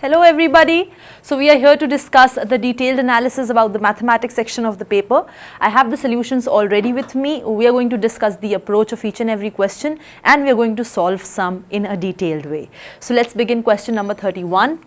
Hello everybody. So we are here to discuss the detailed analysis about the mathematics section of the paper. I have the solutions already with me. We are going to discuss the approach of each and every question and we are going to solve some in a detailed way. So let's begin question number 31.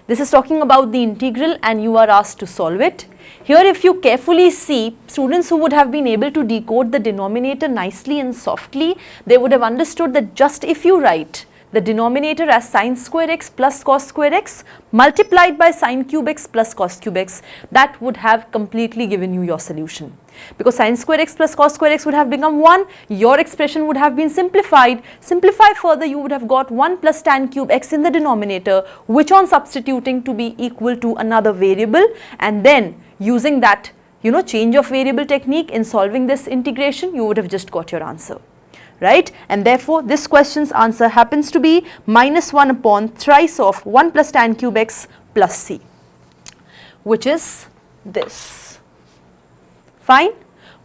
This is talking about the integral and you are asked to solve it. Here if you carefully see, students who would have been able to decode the denominator nicely and softly, they would have understood that just if you write the denominator as sine square x plus cos square x multiplied by sine cube x plus cos cube x, that would have completely given you your solution. Because sine square x plus cos square x would have become 1, your expression would have been simplified. Simplify further, you would have got 1 plus tan cube x in the denominator, which on substituting to be equal to another variable, and then using that change of variable technique in solving this integration, you would have just got your answer. Right, and therefore this question's answer happens to be minus 1 upon thrice of 1 plus tan cube x plus c, which is this. Fine.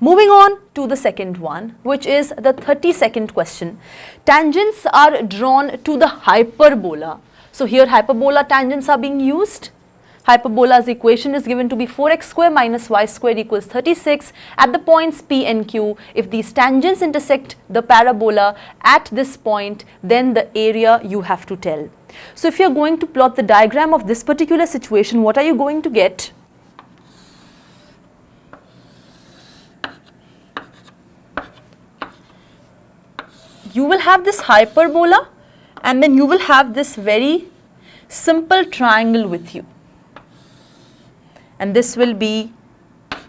Moving on to the second one, which is the 32nd question. Tangents are drawn to the hyperbola. So here hyperbola tangents are being used. Hyperbola's equation is given to be 4x square minus y square equals 36 at the points P and Q. If these tangents intersect the parabola at this point, then the area you have to tell. So if you are going to plot the diagram of this particular situation, what are you going to get? You will have this hyperbola and then you will have this very simple triangle with you. And this will be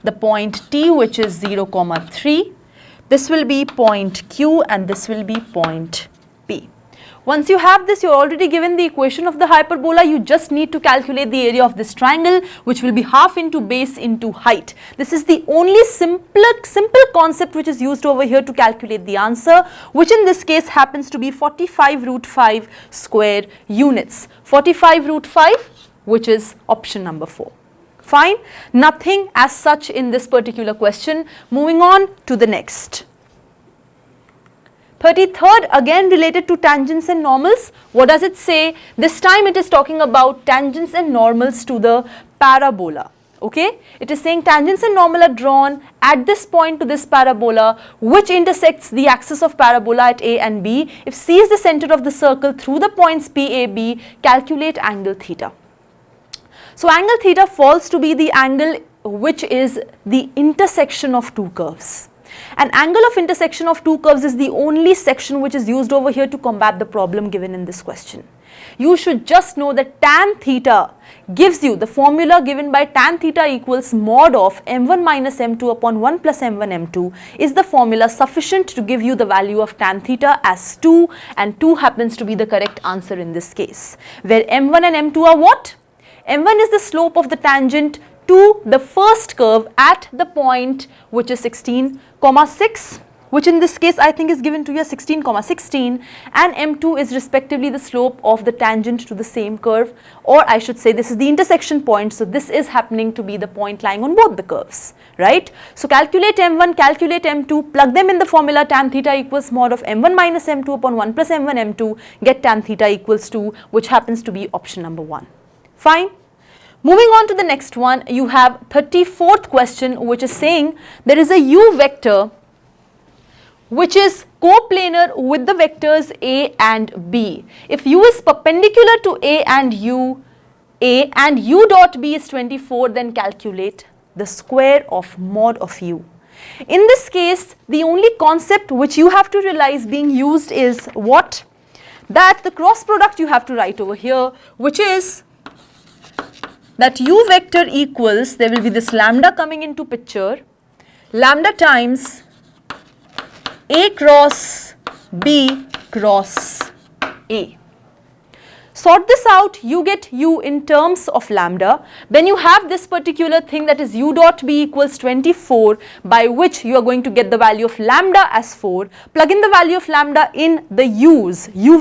the point T, which is 0, 3. This will be point Q and this will be point P. Once you have this, you are already given the equation of the hyperbola. You just need to calculate the area of this triangle, which will be half into base into height. This is the only simple concept which is used over here to calculate the answer, which in this case happens to be 45 root 5 square units. 45 root 5, which is option number 4. Fine, nothing as such in this particular question. Moving on to the next. 33rd, again related to tangents and normals. What does it say? This time it is talking about tangents and normals to the parabola. Okay, it is saying tangents and normal are drawn at this point to this parabola, which intersects the axis of parabola at A and B. If C is the center of the circle through the points P, A, B, calculate angle theta. So angle theta falls to be the angle which is the intersection of two curves. An angle of intersection of two curves is the only section which is used over here to combat the problem given in this question. You should just know that tan theta gives you the formula given by tan theta equals mod of m1 minus m2 upon 1 plus m1 m2 is the formula sufficient to give you the value of tan theta as 2, and 2 happens to be the correct answer in this case, where m1 and m2 are what? M1 is the slope of the tangent to the first curve at the point which is 16,6, which in this case I think is given to you as 16,16, and M2 is respectively the slope of the tangent to the same curve, or I should say this is the intersection point, so this is happening to be the point lying on both the curves, right? So calculate M1, calculate M2, plug them in the formula tan theta equals mod of M1 minus M2 upon 1 plus M1 M2, get tan theta equals 2, which happens to be option number 1. Fine. Moving on to the next one, you have 34th question, which is saying there is a u vector which is coplanar with the vectors A and B. If u is perpendicular to A and u dot B is 24, then calculate the square of mod of u. In this case, the only concept which you have to realize being used is what? That the cross product you have to write over here, which is that u vector equals, there will be this lambda coming into picture, lambda times A cross B cross A. Sort this out, you get u in terms of lambda, then you have this particular thing that is u dot b equals 24, by which you are going to get the value of lambda as 4. Plug in the value of lambda in the u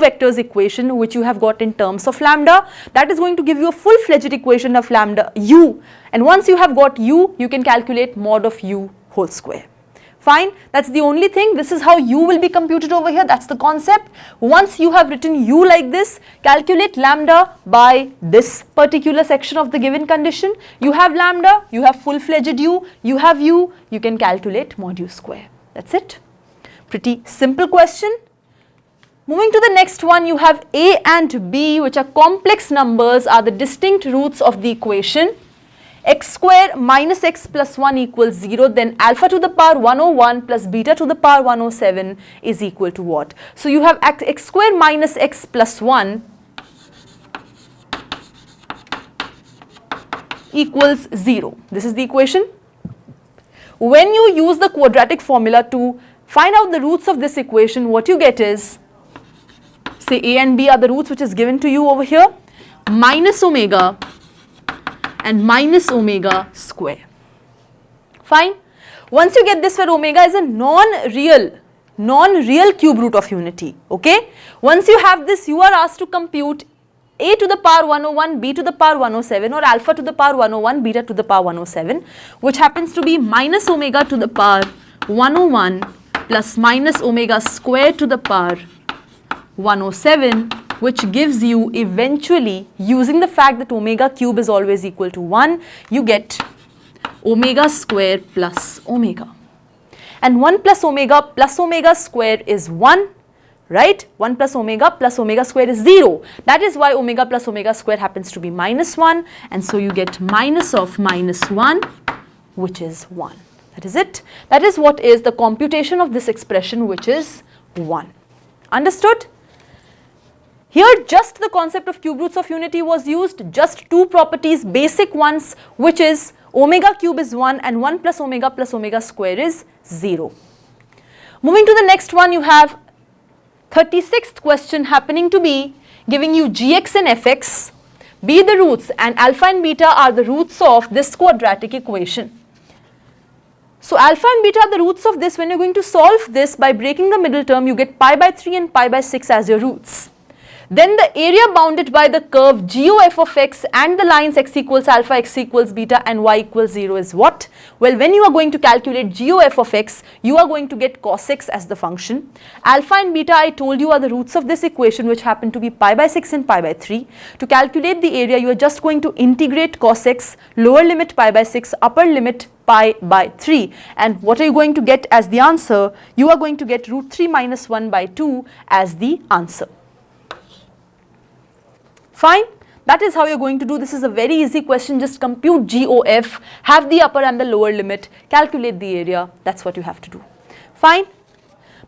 vectors equation, which you have got in terms of lambda. That is going to give you a full-fledged equation of lambda u, and once you have got u, you can calculate mod of u whole square. Fine, that's the only thing. This is how u will be computed over here. That's the concept. Once you have written u like this, calculate lambda by this particular section of the given condition. You have lambda, you have full-fledged u, you have u, you can calculate mod u square. That's it. Pretty simple question. Moving to the next one, you have a and b, which are complex numbers, are the distinct roots of the equation. X square minus x plus 1 equals 0, then alpha to the power 101 plus beta to the power 107 is equal to what? So you have x square minus x plus 1 equals 0. This is the equation. When you use the quadratic formula to find out the roots of this equation, what you get is, say a and b are the roots which is given to you over here, minus omega and minus omega square. Fine. Once you get this, where omega is a non-real cube root of unity, okay. Once you have this, you are asked to compute a to the power 101, b to the power 107, or alpha to the power 101, beta to the power 107, which happens to be minus omega to the power 101 plus minus omega square to the power 107, which gives you eventually, using the fact that omega cube is always equal to 1, you get omega square plus omega. And 1 plus omega square is 1, right? 1 plus omega square is 0. That is why omega plus omega square happens to be minus 1, and so you get minus of minus 1, which is 1. That is it. That is what is the computation of this expression, which is 1. Understood? Here just the concept of cube roots of unity was used, just two properties, basic ones, which is omega cube is 1 and 1 plus omega square is 0. Moving to the next one, you have 36th question happening to be giving you gx and fx, be the roots, and alpha and beta are the roots of this quadratic equation. So alpha and beta are the roots of this. When you're going to solve this by breaking the middle term, you get pi by 3 and pi by 6 as your roots. Then the area bounded by the curve GOF of x and the lines x equals alpha, x equals beta and y equals 0 is what? Well, when you are going to calculate GOF of x, you are going to get cos x as the function. Alpha and beta, I told you, are the roots of this equation, which happen to be pi by 6 and pi by 3. To calculate the area, you are just going to integrate cos x, lower limit pi by 6, upper limit pi by 3. And what are you going to get as the answer? You are going to get root 3 minus 1 by 2 as the answer. Fine, that is how you're going to do. This is a very easy question. Just compute GOF, have the upper and the lower limit, calculate the area. That's what you have to do. Fine.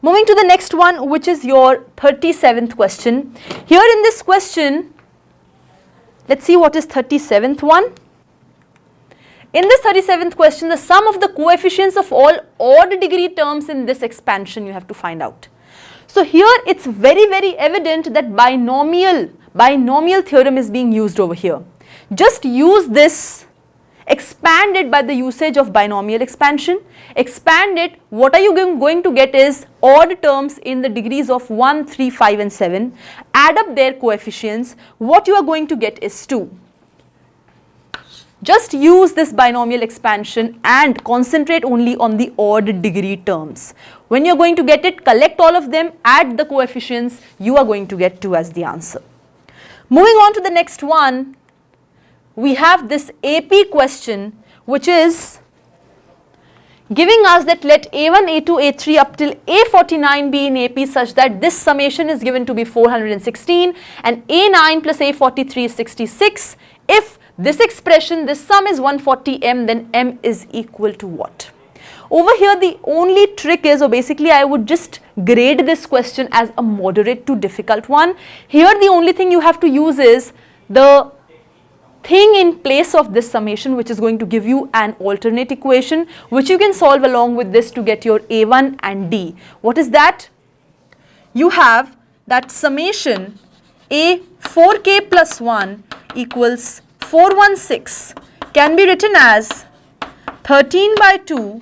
Moving to the next one, which is your 37th question. Here in this question, let's see what is 37th one. In this 37th question, the sum of the coefficients of all odd degree terms in this expansion you have to find out. So here it's very, very evident that binomial theorem is being used over here. Just use this, expand it by the usage of binomial expansion. Expand it, what are you going to get is odd terms in the degrees of 1, 3, 5 and 7. Add up their coefficients, what you are going to get is 2. Just use this binomial expansion and concentrate only on the odd degree terms. When you are going to get it, collect all of them, add the coefficients, you are going to get 2 as the answer. Moving on to the next one, we have this AP question, which is giving us that let A1, A2, A3 up till A49 be in AP such that this summation is given to be 416 and A9 plus A43 is 66. If this expression, this sum is 140m, then m is equal to what? Over here the only trick is, or basically I would just grade this question as a moderate to difficult one. Here the only thing you have to use is the thing in place of this summation, which is going to give you an alternate equation, which you can solve along with this to get your A1 and D. What is that? You have that summation A4k plus 1 equals 416 can be written as 13 by 2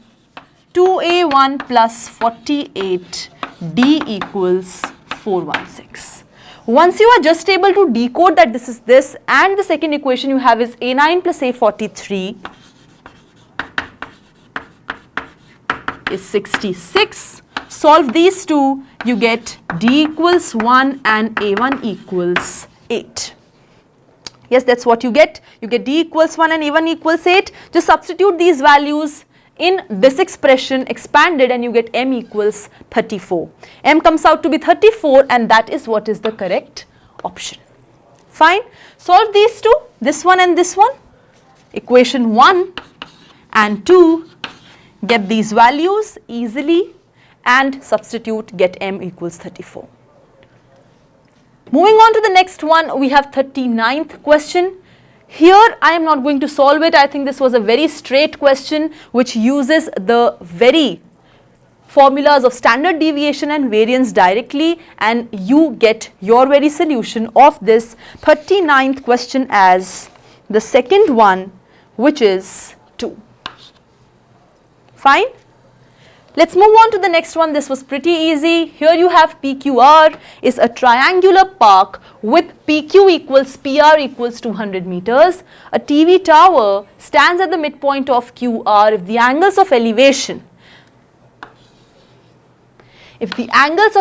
2a1 plus 48 d equals 416. Once you are just able to decode that this is this, and the second equation you have is a9 plus a43 is 66. Solve these two, you get D equals 1 and A1 equals 8. Yes, that's what you get. You get D equals 1 and A1 equals 8. Just substitute these values in this expression, expanded, and you get M equals 34. M comes out to be 34, and that is what is the correct option. Fine. Solve these two, this one and this one. Equation 1 and 2, get these values easily and substitute, get M equals 34. Moving on to the next one, we have 39th question. Here I am not going to solve it. I think this was a very straight question which uses the very formulas of standard deviation and variance directly, and you get your very solution of this 39th question as the second one, which is 2. Fine. Let's move on to the next one. This was pretty easy. Here you have PQR is a triangular park with PQ equals PR equals 200 meters. A TV tower stands at the midpoint of QR if the angles of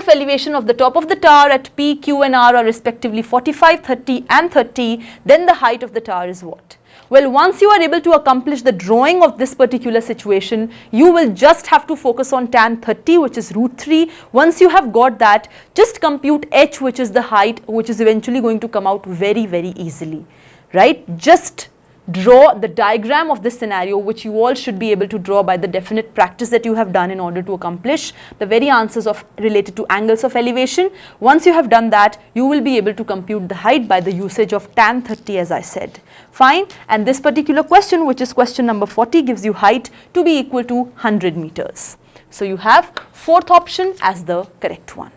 elevation of the top of the tower at P, Q and R are respectively 45, 30 and 30, then the height of the tower is what? Well, once you are able to accomplish the drawing of this particular situation, you will just have to focus on tan 30, which is root 3. Once you have got that, just compute h, which is the height, which is eventually going to come out very, very easily, right? Just draw the diagram of this scenario, which you all should be able to draw by the definite practice that you have done in order to accomplish the very answers of related to angles of elevation. Once you have done that, you will be able to compute the height by the usage of tan 30, as I said. Fine. And this particular question, which is question number 40, gives you height to be equal to 100 meters. So you have fourth option as the correct one.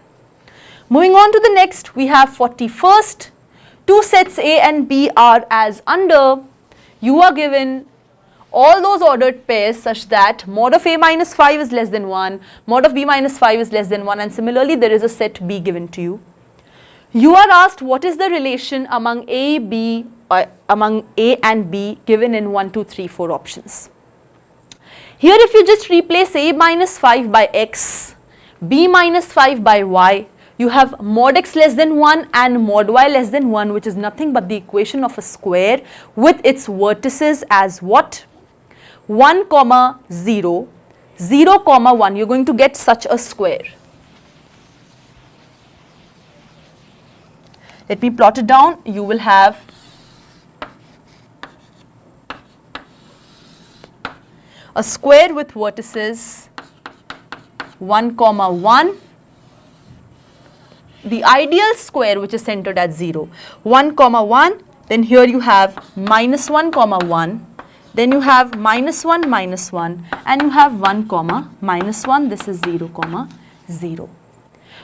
Moving on to the next, we have 41st. Two sets A and B are as under. You are given all those ordered pairs such that mod of A minus 5 is less than 1, mod of B minus 5 is less than 1, and similarly there is a set B given to you. You are asked what is the relation among A and B given in 1, 2, 3, 4 options. Here if you just replace A minus 5 by X, B minus 5 by Y, you have mod x less than 1 and mod y less than 1, which is nothing but the equation of a square with its vertices as what? 1, 0, 0, 1. You're going to get such a square. Let me plot it down. You will have a square with vertices 1, 1. The ideal square which is centered at 0, 1, 1, then here you have minus 1, 1, then you have minus 1, and you have 1, minus 1, this is 0, 0.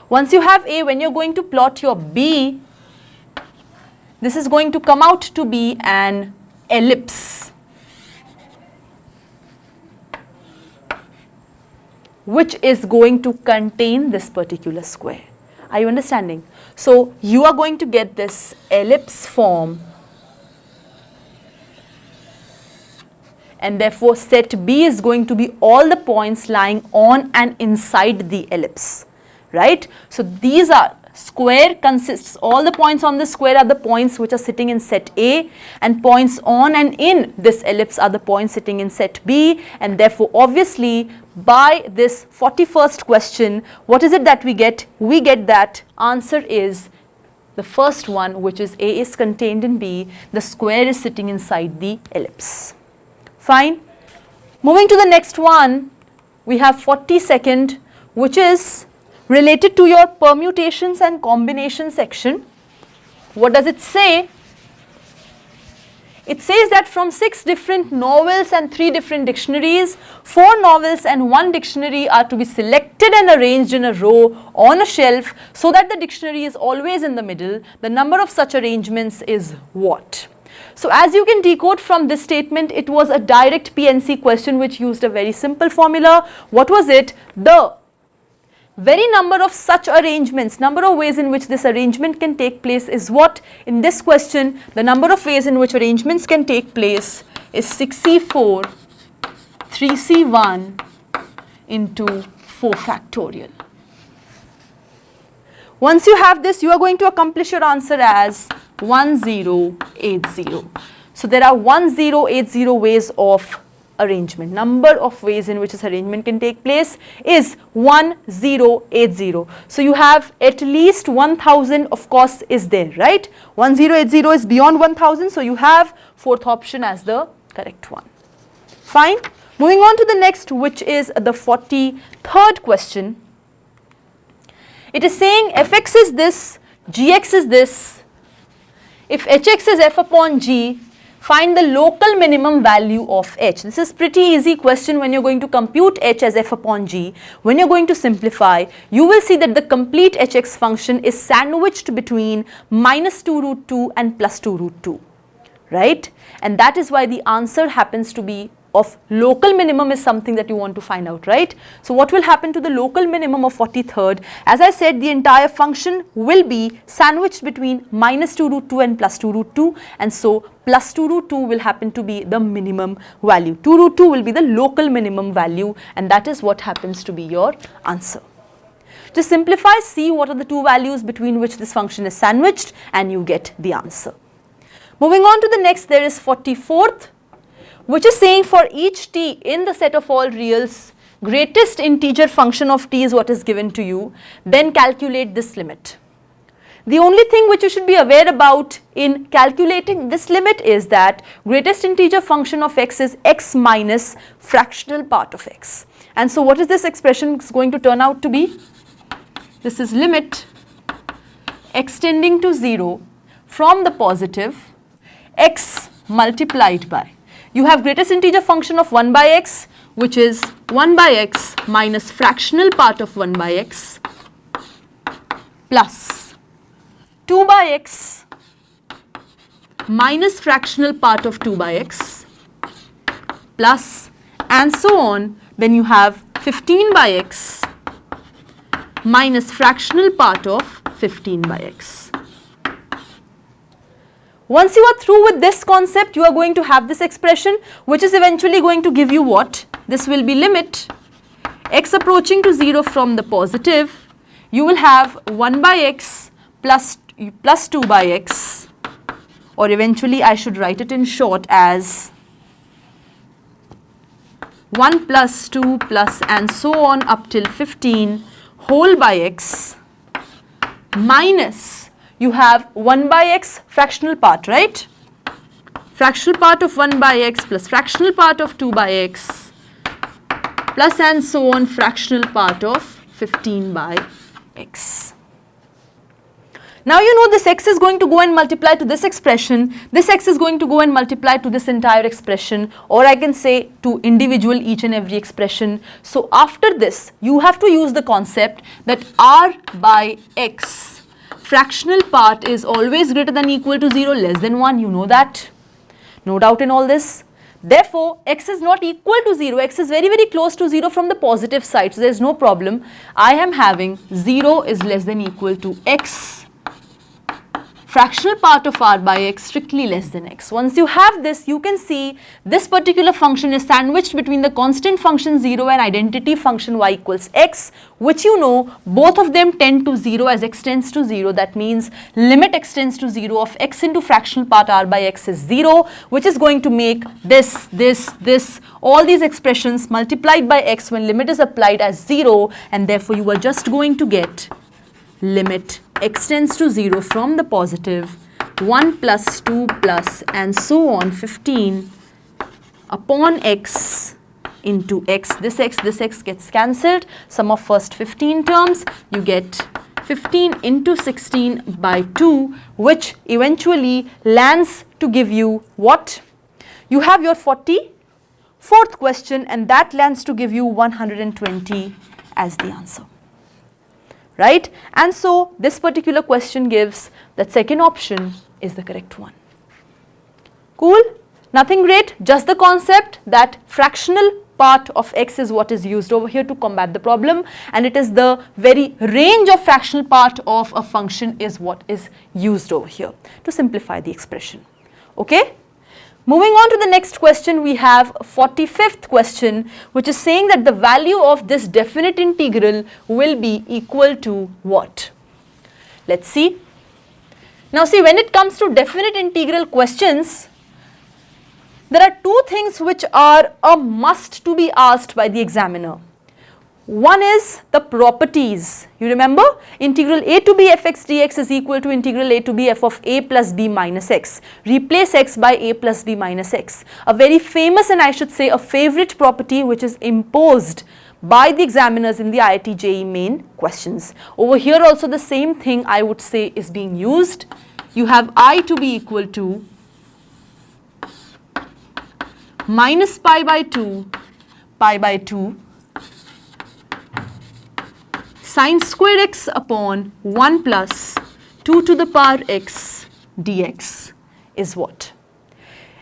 Once you have A, when you're going to plot your B, this is going to come out to be an ellipse, which is going to contain this particular square. Are you understanding? So you are going to get this ellipse form, and therefore set B is going to be all the points lying on and inside the ellipse, right? So these are square consists, all the points on the square are the points which are sitting in set A, and points on and in this ellipse are the points sitting in set B, and therefore obviously by this 41st question, what is it that we get? We get that answer is the first one, which is A is contained in B, the square is sitting inside the ellipse. Fine. Moving to the next one, we have 42nd, which is related to your permutations and combination section. What does it say? It says that from 6 different novels and 3 different dictionaries, 4 novels and 1 dictionary are to be selected and arranged in a row on a shelf so that the dictionary is always in the middle. The number of such arrangements is what? So as you can decode from this statement, it was a direct PNC question which used a very simple formula. What was it? The very number of such arrangements, number of ways in which this arrangement can take place is what? In this question, the number of ways in which arrangements can take place is 6C4, 3C1, into 4 factorial. Once you have this, you are going to accomplish your answer as 1080. So there are 1080 ways of arrangement. Number of ways in which this arrangement can take place is 1080. So you have at least 1000, of course, is there, right? 1080 is beyond 1000, so you have fourth option as the correct one. Fine. Moving on to the next, which is the 43rd question. It is saying fx is this, gx is this. If hx is f upon g, find the local minimum value of h. This is pretty easy question when you're going to compute h as f upon g. When you're going to simplify, you will see that the complete hx function is sandwiched between minus 2 root 2 and plus 2 root 2, right? And that is why the answer happens to be of local minimum is something that you want to find out, right? So what will happen to the local minimum of 43rd? As I said, the entire function will be sandwiched between minus 2 root 2 and plus 2 root 2, and so plus 2 root 2 will happen to be the minimum value. 2 root 2 will be the local minimum value, and that is what happens to be your answer. To simplify, see what are the two values between which this function is sandwiched, and you get the answer. Moving on to the next, there is 44th, which is saying for each t in the set of all reals, greatest integer function of t is what is given to you, then calculate this limit. The only thing which you should be aware about in calculating this limit is that greatest integer function of x is x minus fractional part of x. And so what is this expression going to turn out to be? This is limit x tending to 0 from the positive x multiplied by. You have greatest integer function of 1 by x, which is 1 by x minus fractional part of 1 by x plus 2 by x minus fractional part of 2 by x plus, and so on. Then you have 15 by x minus fractional part of 15 by x. Once you are through with this concept, you are going to have this expression, which is eventually going to give you what? This will be limit x approaching to 0 from the positive. You will have 1 by x plus 2 by x, or eventually I should write it in short as 1 plus 2 plus and so on up till 15 whole by x minus, you have 1 by x fractional part, right? Fractional part of 1 by x plus fractional part of 2 by x plus and so on fractional part of 15 by x. Now you know this x is going to go and multiply to this expression, this x is going to go and multiply to this entire expression, or I can say to individual each and every expression. So after this, you have to use the concept that r by x fractional part is always greater than equal to 0, less than 1, you know that, no doubt in all this. Therefore, x is not equal to 0, x is very, very close to 0 from the positive side, so there is no problem. I am having 0 is less than equal to x fractional part of r by x strictly less than x. Once you have this, you can see this particular function is sandwiched between the constant function 0 and identity function y equals x, which you know both of them tend to 0 as x tends to 0. That means limit x tends to 0 of x into fractional part r by x is 0, which is going to make this, all these expressions multiplied by x when limit is applied as 0, and therefore you are just going to get limit x tends to 0 from the positive 1 plus 2 plus and so on 15 upon x into x. This x gets cancelled. Sum of first 15 terms, you get 15 into 16 by 2, which eventually lands to give you what? You have your 44th question, and that lands to give you 120 as the answer. Right? And so this particular question gives that second option is the correct one. Cool? Nothing great, just the concept that fractional part of x is what is used over here to combat the problem, and it is the very range of fractional part of a function is what is used over here to simplify the expression. Okay? Moving on to the next question, we have 45th question, which is saying that the value of this definite integral will be equal to what? Let's see. Now see, when it comes to definite integral questions, there are two things which are a must to be asked by the examiner. One is the properties. You remember, integral a to b fx dx is equal to integral a to b f of a plus b minus x. Replace x by a plus b minus x. A very famous, and I should say a favorite property, which is imposed by the examiners in the IIT JEE Main questions. Over here also the same thing I would say is being used. You have I to be equal to minus pi by 2 sine square x upon 1 plus 2 to the power x dx is what?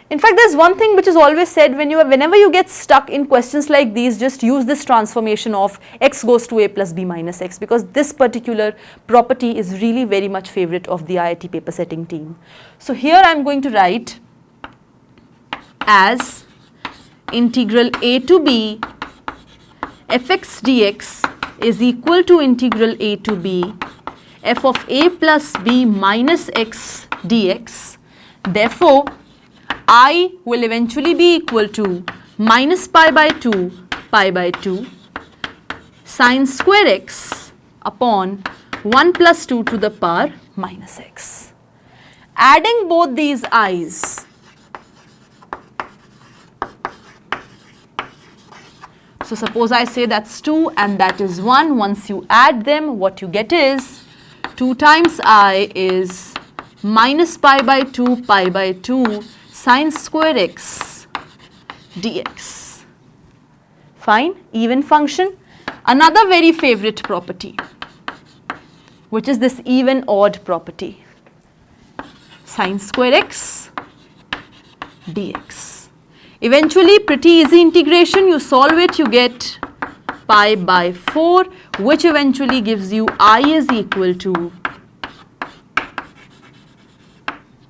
In fact, there's one thing which is always said whenever you get stuck in questions like these, just use this transformation of x goes to a plus b minus x, because this particular property is really very much favorite of the IIT paper setting team. So here I'm going to write as integral a to b fx dx is equal to integral a to b f of a plus b minus x dx. Therefore, I will eventually be equal to minus pi by 2 sine square x upon 1 plus 2 to the power minus x. Adding both these i's, so suppose I say that's 2 and that is 1. Once you add them, what you get is 2 times I is minus pi by 2 sine square x dx. Fine, even function. Another very favorite property, which is this even odd property, sine square x dx. Eventually, pretty easy integration, you solve it, you get pi by 4, which eventually gives you I is equal to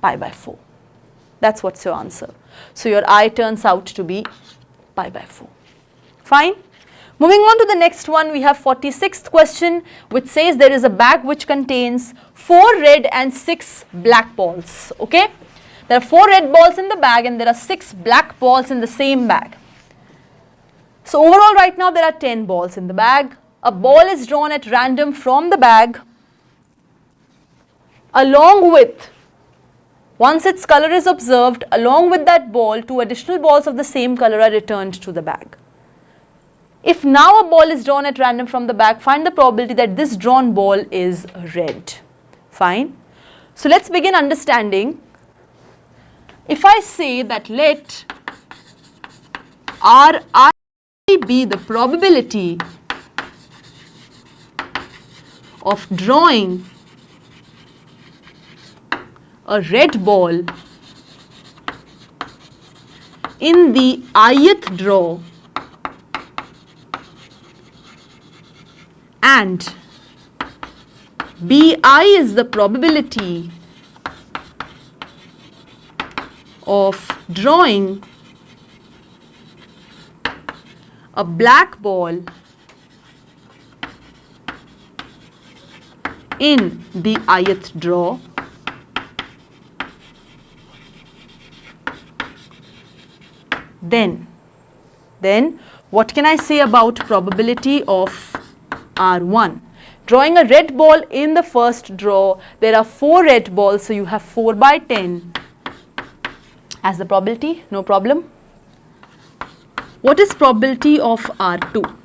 pi by 4. That's what's your answer. So your I turns out to be pi by 4. Fine. Moving on to the next one, we have 46th question, which says there is a bag which contains 4 red and 6 black balls. Okay. There are 4 red balls in the bag and there are 6 black balls in the same bag. So overall right now there are 10 balls in the bag. A ball is drawn at random from the bag along with, once its color is observed, along with that ball, 2 additional balls of the same color are returned to the bag. If now a ball is drawn at random from the bag, find the probability that this drawn ball is red. Fine. So let's begin understanding. If I say that let Ri be the probability of drawing a red ball in the ith draw and Bi is the probability of drawing a black ball in the ith draw, then what can I say about probability of R1? Drawing a red ball in the first draw, there are 4 red balls, so you have 4 by 10 as the probability, no problem. What is probability of R2?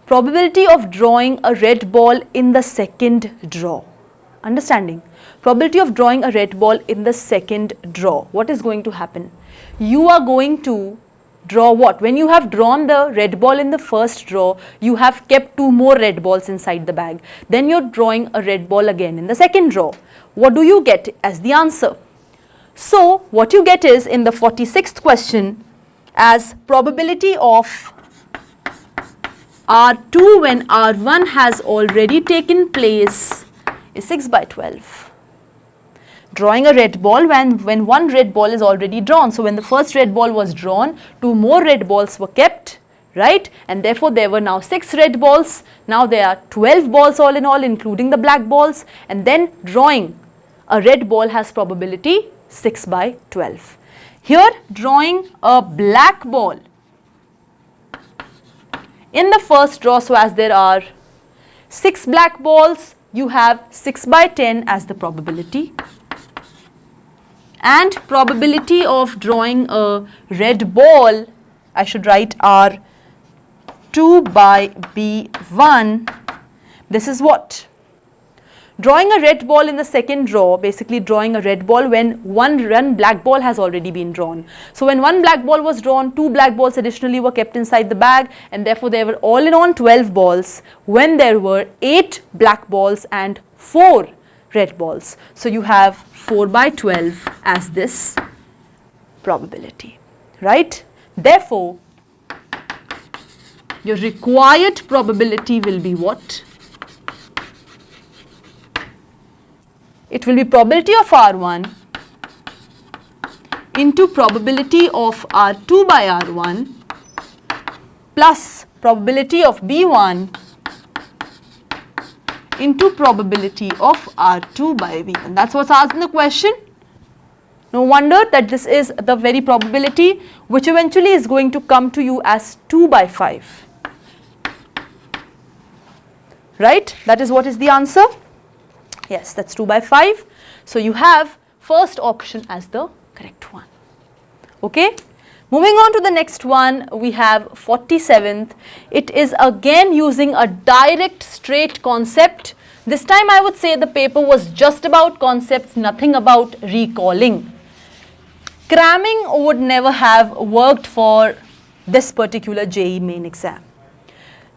Probability of drawing a red ball in the second draw. Understanding? Probability of drawing a red ball in the second draw. What is going to happen? You are going to draw what? When you have drawn the red ball in the first draw, you have kept 2 more red balls inside the bag. Then you are drawing a red ball again in the second draw. What do you get as the answer? So what you get is, in the 46th question, as probability of R2 when R1 has already taken place is 6 by 12. drawing a red ball when one red ball is already drawn. So when the first red ball was drawn, 2 more red balls were kept, right? And therefore there were now 6 red balls. Now there are 12 balls all in all, including the black balls, and then drawing a red ball has probability 6 by 12. Here drawing a black ball in the first draw, so as there are 6 black balls, you have 6 by 10 as the probability, and probability of drawing a red ball, I should write R 2 by B1. This is what? Drawing a red ball in the second draw, basically drawing a red ball when one black ball has already been drawn. So when one black ball was drawn, 2 black balls additionally were kept inside the bag, and therefore there were all in all 12 balls when there were 8 black balls and 4 red balls. So you have 4 by 12 as this probability, right? Therefore, your required probability will be what? It will be probability of R1 into probability of R2 by R1 plus probability of B1 into probability of R2 by B1. That's what's asked in the question. No wonder that this is the very probability which eventually is going to come to you as 2 by 5. Right? That is what is the answer. Yes, that's 2 by 5. So you have first option as the correct one. Okay. Moving on to the next one, we have 47th. It is again using a direct straight concept. This time I would say the paper was just about concepts, nothing about recalling. Cramming would never have worked for this particular JEE Main exam.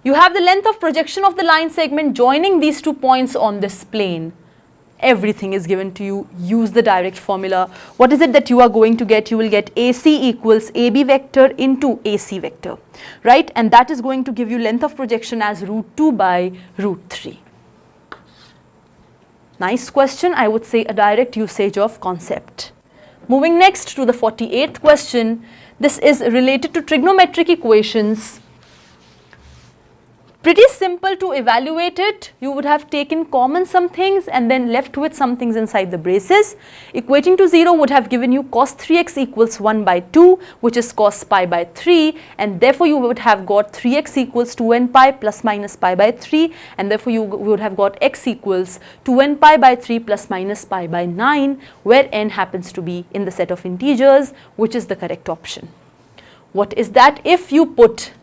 You have the length of projection of the line segment joining these 2 points on this plane. Everything is given to you. Use the direct formula. What is it that you are going to get? You will get AC equals AB vector into AC vector, right? And that is going to give you length of projection as root 2 by root 3. Nice question. I would say a direct usage of concept. Moving next to the 48th question. This is related to trigonometric equations. Pretty simple to evaluate it. You would have taken common some things and then left with some things inside the braces. Equating to 0 would have given you cos 3x equals 1 by 2, which is cos pi by 3, and therefore you would have got 3x equals 2n pi plus minus pi by 3, and therefore you would have got x equals 2n pi by 3 plus minus pi by 9, where n happens to be in the set of integers, which is the correct option. What is that? If you put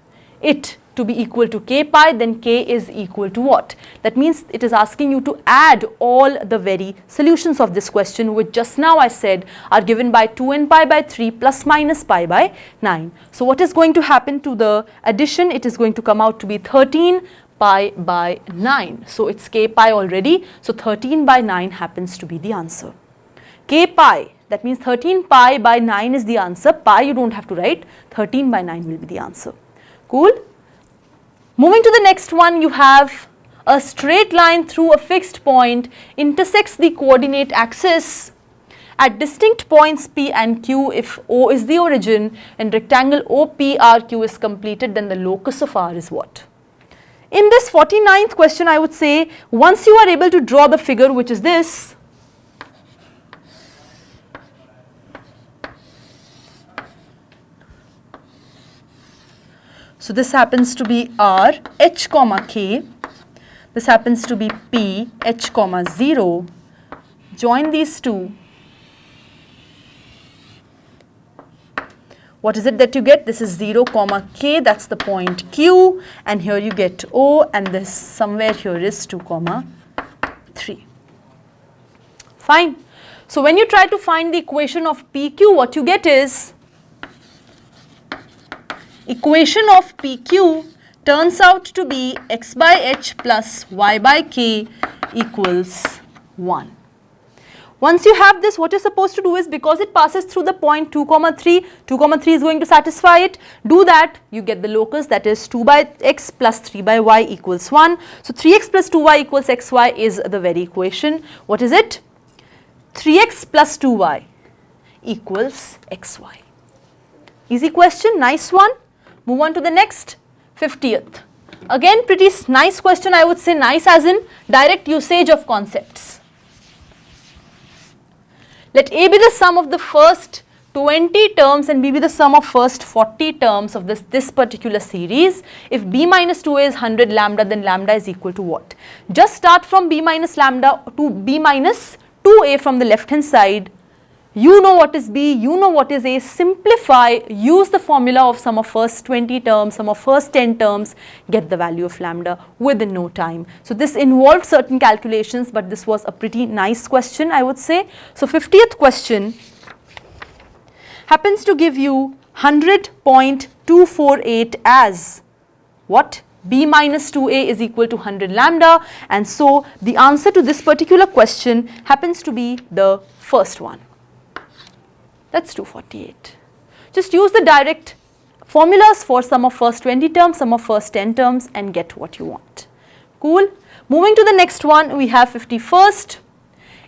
it to be equal to k pi, then k is equal to what? That means it is asking you to add all the very solutions of this question, which just now I said are given by 2n pi by 3 plus minus pi by 9. So what is going to happen to the addition? It is going to come out to be 13 pi by 9. So it's k pi already. So 13 by 9 happens to be the answer. K pi, that means 13 pi by 9 is the answer. Pi you don't have to write. 13 by 9 will be the answer. Cool? Moving to the next one, you have a straight line through a fixed point intersects the coordinate axis at distinct points P and Q. If O is the origin and rectangle OPRQ is completed, then the locus of R is what? In this 49th question, I would say once you are able to draw the figure, which is this, so this happens to be R, H comma K, this happens to be P, H comma 0, join these two. What is it that you get? This is 0 comma K, that's the point Q, and here you get O, and this somewhere here is 2 comma 3. Fine. So when you try to find the equation of PQ, what you get is equation of PQ turns out to be x by h plus y by k equals 1. Once you have this, what you're supposed to do is, because it passes through the point 2 comma 3, 2 comma 3 is going to satisfy it. Do that, you get the locus, that is 2 by x plus 3 by y equals 1. So 3x plus 2y equals xy is the very equation. What is it? 3x plus 2y equals xy. Easy question, nice one. Move on to the next, 50th. Again, pretty nice question, I would say nice as in direct usage of concepts. Let A be the sum of the first 20 terms and B be the sum of first 40 terms of this particular series. If B minus 2A is 100 lambda, then lambda is equal to what? Just start from B minus lambda to B minus 2A from the left hand side. You know what is B, you know what is A, simplify, use the formula of sum of first 20 terms, sum of first 10 terms, get the value of lambda within no time. So this involved certain calculations, but this was a pretty nice question, I would say. So 50th question happens to give you 100.248 as what? B minus 2A is equal to 100 lambda, and so the answer to this particular question happens to be the first one. That's 248. Just use the direct formulas for sum of first 20 terms, sum of first 10 terms, and get what you want. Cool. Moving to the next one, we have 51st.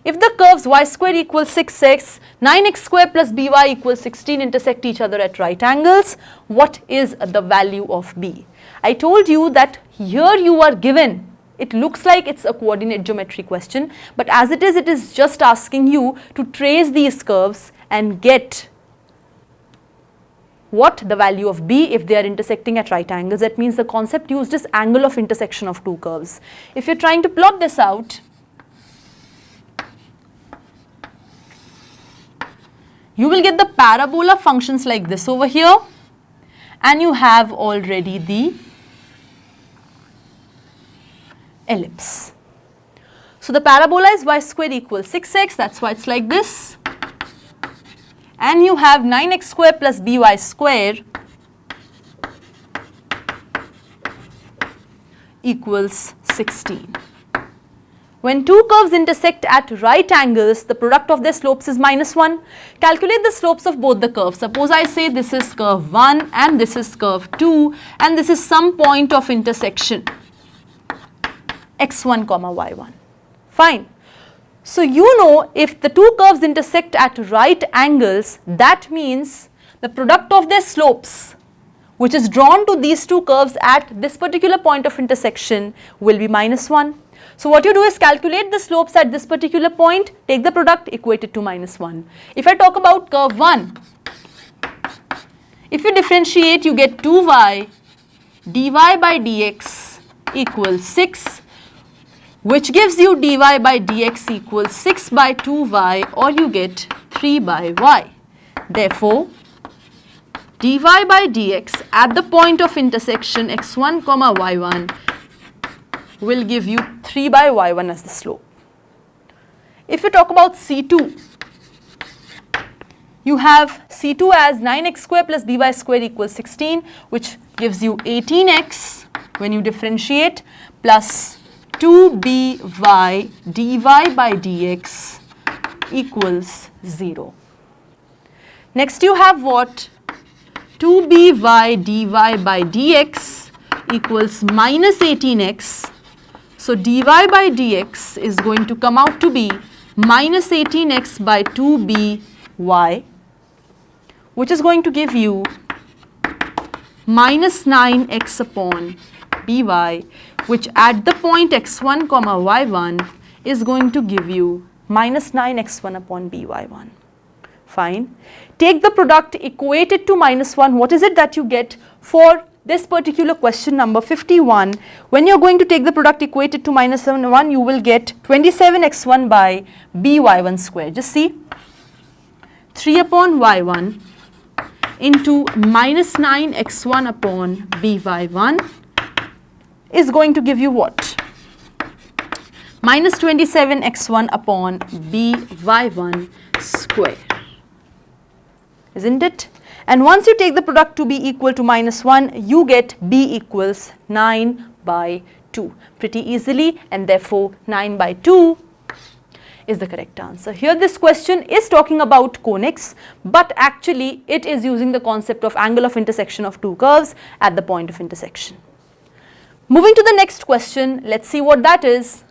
If the curves y square equals 6x, 9x square plus by equals 16 intersect each other at right angles, what is the value of b? I told you that here you are given, it looks like it's a coordinate geometry question, but as it is just asking you to trace these curves and get what the value of b if they are intersecting at right angles. That means the concept used is angle of intersection of two curves. If you're trying to plot this out, you will get the parabola functions like this over here, and you have already the ellipse. So the parabola is y square equals 6x, that's why it's like this. And you have 9x square plus by square equals 16. When two curves intersect at right angles, the product of their slopes is -1. Calculate the slopes of both the curves. Suppose I say this is curve 1 and this is curve 2 and this is some point of intersection x1 comma y1. Fine. So you know if the two curves intersect at right angles, that means the product of their slopes, which is drawn to these two curves at this particular point of intersection, will be -1. So what you do is calculate the slopes at this particular point, take the product, equate it to -1. If I talk about curve 1, if you differentiate, you get 2y dy by dx equals 6, which gives you dy by dx equals 6 by 2y, or you get 3 by y. Therefore, dy by dx at the point of intersection x1 comma y1 will give you 3 by y1 as the slope. If you talk about C2, you have C2 as 9x square plus by square equals 16, which gives you 18x when you differentiate, plus 2by dy by dx equals 0. Next you have what? 2by dy by dx equals minus 18x. So dy by dx is going to come out to be minus 18x by 2by, which is going to give you minus 9x upon by, which at the point x1 comma y1 is going to give you minus 9x1 upon by1. Fine. Take the product, equate it to -1. What is it that you get for this particular question number 51? When you're going to take the product, equate it to -1, you will get 27x1 by by1 square. Just see, 3 upon y1 into minus 9x1 upon by1 is going to give you what? Minus 27x1 upon by1 square. Isn't it? And once you take the product to be equal to -1, you get b equals 9 by 2 pretty easily, and therefore 9 by 2 is the correct answer. Here this question is talking about conics, but actually it is using the concept of angle of intersection of two curves at the point of intersection. Moving to the next question, let's see what that is.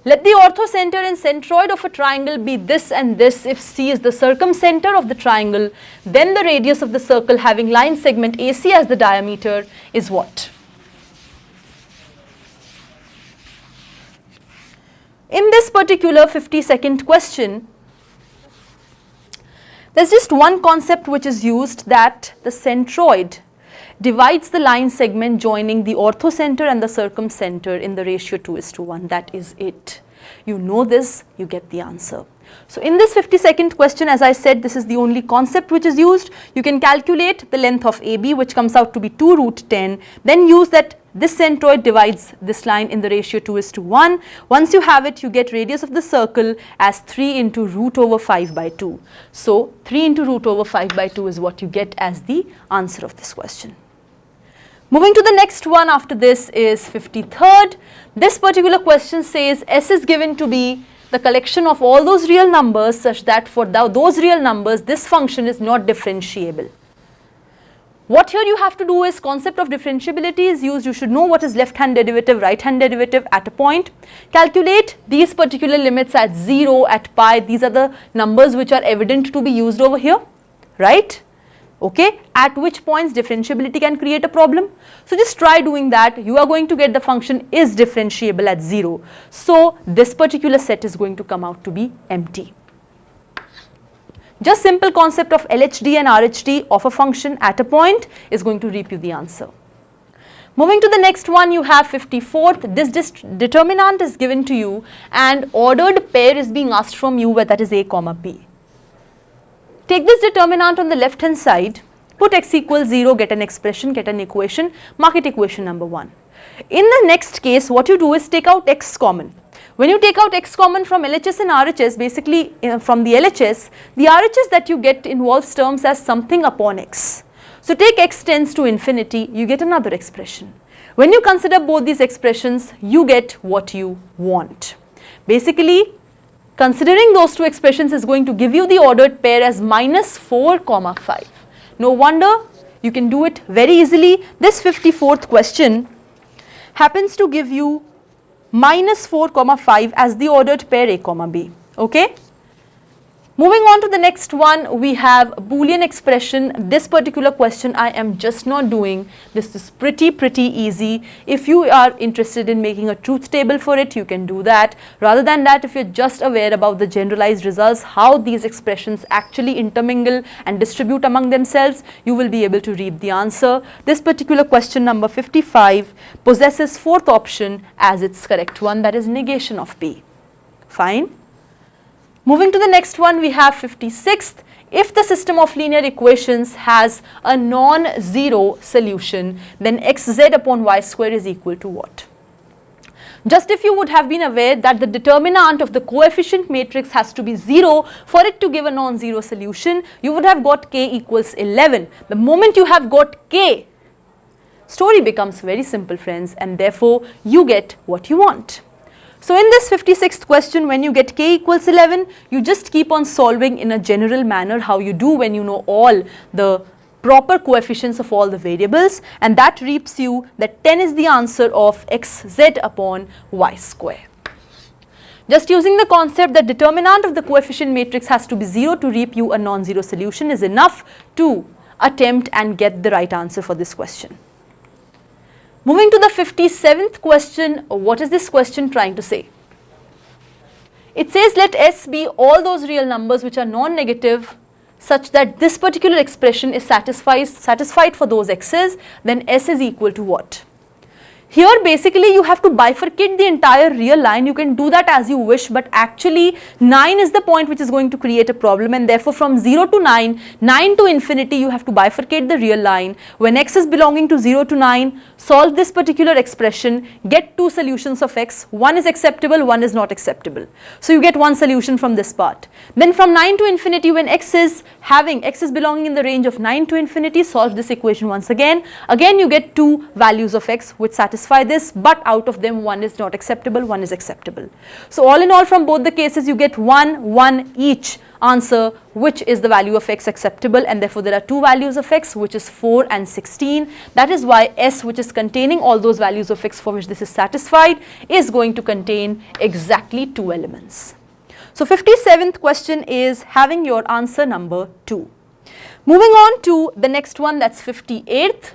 Let the orthocenter and centroid of a triangle be this and this if C is the circumcenter of the triangle, then the radius of the circle having line segment AC as the diameter is what? In this particular 50-second question, there's just one concept which is used, that the centroid divides the line segment joining the orthocenter and the circumcenter in the ratio 2:1. That is it. You know this, you get the answer. So in this 50-second question, as I said, this is the only concept which is used. You can calculate the length of AB, which comes out to be 2√10, then use that this centroid divides this line in the ratio 2:1. Once you have it, you get radius of the circle as 3 into √5/2. So 3 into √5/2 is what you get as the answer of this question. Moving to the next one after this is 53rd. This particular question says S is given to be the collection of all those real numbers such that for those real numbers this function is not differentiable. What here you have to do is, concept of differentiability is used. You should know what is left hand derivative, right hand derivative at a point. Calculate these particular limits at 0, at pi. These are the numbers which are evident to be used over here, right? Okay, at which points differentiability can create a problem. So just try doing that. You are going to get the function is differentiable at 0. So this particular set is going to come out to be empty. Just simple concept of LHD and RHD of a function at a point is going to reap you the answer. Moving to the next one, you have 54th. This determinant is given to you and ordered pair is being asked from you, where that is A comma B. Take this determinant on the left hand side, put x equals 0, get an expression, get an equation, mark it equation number 1. In the next case, what you do is take out x common. When you take out x common from LHS and RHS, basically from the LHS that you get involves terms as something upon x. So take x tends to infinity, you get another expression. When you consider both these expressions, you get what you want. Basically, considering those two expressions is going to give you the ordered pair as -4, 5. No wonder, you can do it very easily. This 54th question happens to give you -4, 5 as the ordered pair A comma B. Okay. Moving on to the next one, we have Boolean expression. This particular question I am just not doing. This is pretty easy. If you are interested in making a truth table for it, you can do that. Rather than that, if you're just aware about the generalized results, how these expressions actually intermingle and distribute among themselves, you will be able to read the answer. This particular question number 55 possesses 4th option as its correct one, that is negation of B. Fine. Moving to the next one, we have 56th. If the system of linear equations has a non-zero solution, then xz upon y square is equal to what? Just if you would have been aware that the determinant of the coefficient matrix has to be 0 for it to give a non-zero solution, you would have got k equals 11. The moment you have got k, story becomes very simple, friends, and therefore you get what you want. So in this 56th question, when you get k equals 11, you just keep on solving in a general manner how you do when you know all the proper coefficients of all the variables, and that reaps you that 10 is the answer of xz upon y square. Just using the concept that determinant of the coefficient matrix has to be 0 to reap you a non-zero solution is enough to attempt and get the right answer for this question. Moving to the 57th question, what is this question trying to say? It says let S be all those real numbers which are non-negative such that this particular expression is satisfied for those x's, then S is equal to what? Here basically you have to bifurcate the entire real line. You can do that as you wish, but actually 9 is the point which is going to create a problem, and therefore from 0 to 9, 9 to infinity, you have to bifurcate the real line. When x is belonging to 0 to 9, solve this particular expression, get two solutions of x, one is acceptable, one is not acceptable. So you get one solution from this part. Then from 9 to infinity, when x is belonging in the range of 9 to infinity, solve this equation once again. Again you get two values of x which satisfy satisfy this, but out of them one is not acceptable, one is acceptable. So all in all, from both the cases you get 1, 1 each answer, which is the value of x acceptable, and therefore there are two values of x, which is 4 and 16. That is why S, which is containing all those values of x for which this is satisfied, is going to contain exactly 2 elements. So 57th question is having your answer number 2. Moving on to the next one, that's 58th.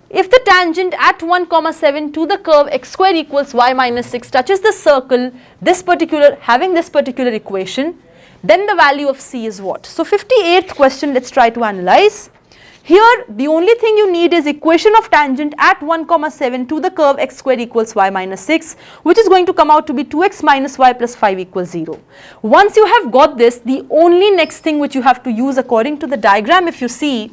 If the tangent at 1, 7 to the curve x square equals y minus 6 touches the circle, having this particular equation, then the value of C is what? So 58th question, let's try to analyze. Here the only thing you need is equation of tangent at 1, 7 to the curve x square equals y minus 6, which is going to come out to be 2x minus y plus 5 equals 0. Once you have got this, the only next thing which you have to use according to the diagram, if you see,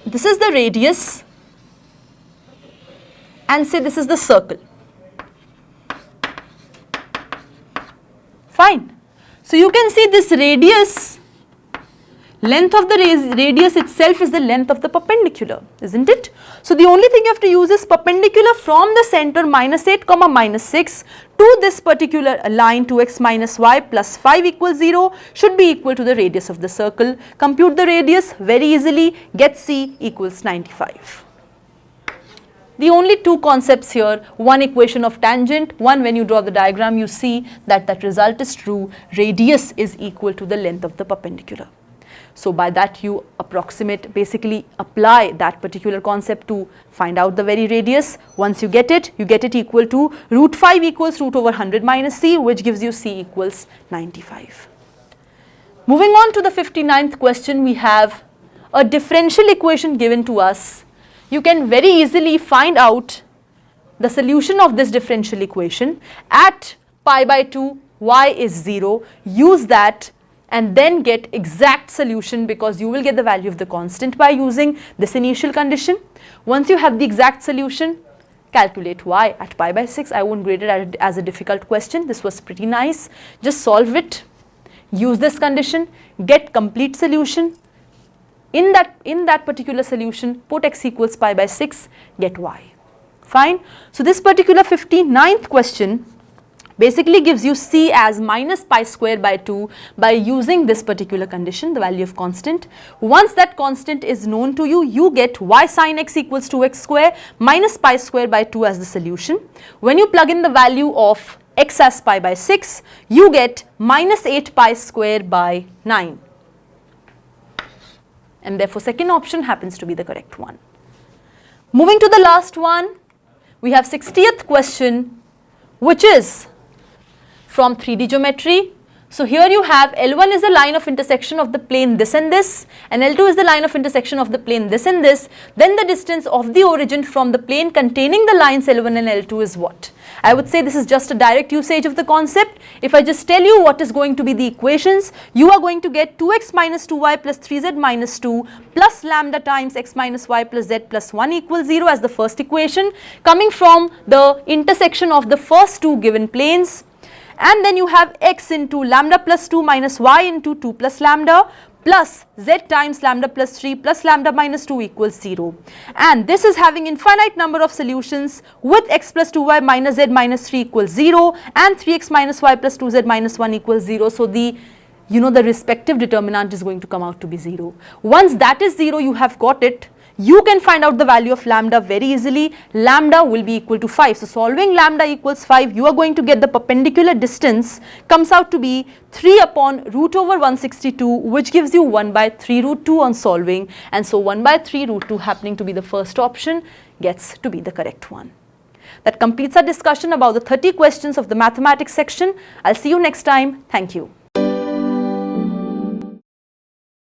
this is the radius and say this is the circle. Fine. So you can see this radius, length of the radius itself is the length of the perpendicular, isn't it? So the only thing you have to use is perpendicular from the center minus 8, minus 6 to this particular line 2x minus y plus 5 equals 0 should be equal to the radius of the circle. Compute the radius very easily, get C equals 95. The only two concepts here, one equation of tangent, one when you draw the diagram you see that that result is true, radius is equal to the length of the perpendicular. So by that you approximate, basically apply that particular concept to find out the very radius. Once you get it equal to root 5 equals root over 100 minus C, which gives you C equals 95. Moving on to the 59th question, we have a differential equation given to us. You can very easily find out the solution of this differential equation at pi by 2, y is 0, use that and then get exact solution because you will get the value of the constant by using this initial condition. Once you have the exact solution, calculate y at pi by 6. I won't grade it as a difficult question. This was pretty nice. Just solve it, use this condition, get complete solution. In that particular solution, put x equals pi by 6, get y. Fine. So this particular 59th question basically gives you C as minus pi square by 2 by using this particular condition, the value of constant. Once that constant is known to you, you get y sine x equals 2x square minus pi square by 2 as the solution. When you plug in the value of x as pi by 6, you get minus 8 pi square by 9. And therefore second option happens to be the correct one. Moving to the last one, we have 60th question, which is from 3D geometry. So here you have L1 is the line of intersection of the plane this and this, and L2 is the line of intersection of the plane this and this. Then the distance of the origin from the plane containing the lines L1 and L2 is what? I would say this is just a direct usage of the concept. If I just tell you what is going to be the equations, you are going to get 2x minus 2y plus 3z minus 2 plus lambda times x minus y plus z plus 1 equals 0 as the first equation coming from the intersection of the first two given planes. And then you have x into lambda plus 2 minus y into 2 plus lambda plus z times lambda plus 3 plus lambda minus 2 equals 0. And this is having infinite number of solutions with x plus 2y minus z minus 3 equals 0 and 3x minus y plus 2z minus 1 equals 0. So the respective determinant is going to come out to be 0. Once that is 0, you have got it. You can find out the value of lambda very easily. Lambda will be equal to 5. So solving lambda equals 5, you are going to get the perpendicular distance comes out to be 3 upon root over 162, which gives you 1 by 3 root 2 on solving. And so 1 by 3 root 2 happening to be the first option gets to be the correct one. That completes our discussion about the 30 questions of the mathematics section. I'll see you next time. Thank you.